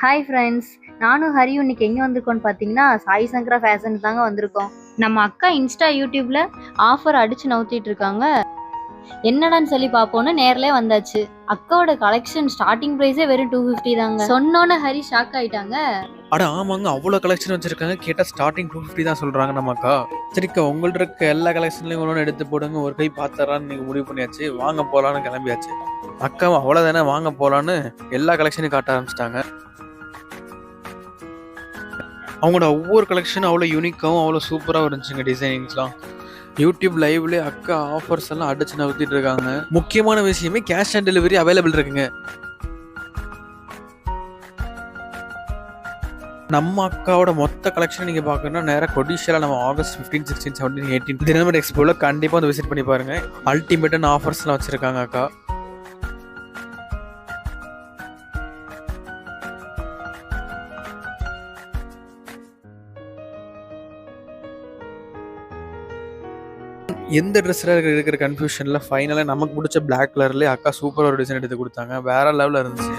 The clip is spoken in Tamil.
ஹாய் ஃப்ரெண்ட்ஸ், நானும் ஹரியும் இன்னைக்கு எங்கே வந்திருக்கோம்னு பார்த்தீங்கன்னா சாய் சங்கரா ஃபேஷன் தாங்க வந்திருக்கோம். நம்ம அக்கா இன்ஸ்டா யூடியூப்ல ஆஃபர் அடிச்சு நவுத்திட்டு இருக்காங்க. என்னடான்னு சொல்லி பார்ப்போன்னு நேர்லயே வந்தாச்சு. அக்காவோட கலெக்ஷன் ஸ்டார்டிங் ப்ரைஸே வெறும் 250 தாங்க. சொன்னோன்னே ஹரி ஷாக் ஆயிட்டாங்க. அட ஆமாங்க, அவ்வளோ கலெக்ஷன் வச்சிருக்காங்க. கேட்டால் ஸ்டார்டிங் 250 தான் சொல்கிறாங்க நம்ம அக்கா. சரிக்கா, உங்கள்ட்ட இருக்க எல்லா கலெக்ஷன்லையும் ஒன்று எடுத்து போடுங்க, ஒரு கை பார்த்துறான்னு நீங்கள் முடிவு பண்ணியாச்சு. வாங்க போகலான்னு கிளம்பியாச்சு. அக்காவும் அவ்வளோதானே, வாங்க போகலான்னு எல்லா கலெக்ஷனையும் காட்ட ஆரம்பிச்சிட்டாங்க. அவங்களோட ஒவ்வொரு கலெக்ஷனும் அவ்வளோ யூனிக்காகவும் அவ்வளோ சூப்பராகவும் இருந்துச்சுங்க. டிசைனிங்ஸ்லாம் யூடியூப் லைவ்லேயே அக்கா ஆஃபர்ஸ் எல்லாம் அடிச்சு நவுத்திட்டு இருக்காங்க. முக்கியமான விஷயமே கேஷ் ஆன் டெலிவரி அவைலபிள் இருக்குங்க. நம்ம அக்காவோட மொத்த கலெக்ஷன் நீங்கள் பார்க்கணும்னா நேராக கொடிஷியாவில் நம்ம ஆகஸ்ட் 15, 16, 17, 18 தினமணி எக்ஸ்போவில் கண்டிப்பாக வந்து விசிட் பண்ணி பாருங்கள். அல்டிமேட்டான ஆஃபர்ஸ்லாம் வச்சுருக்காங்க அக்கா. எந்த ட்ரெஸ்ஸில் இருக்கிற கன்ஃபியூஷனில் ஃபைனலாக நமக்கு பிடிச்ச பிளாக் கலர்லேயே அக்கா சூப்பராக ஒரு டிசைன் எடுத்து கொடுத்தாங்க. வேறு லெவலில் இருந்துச்சு.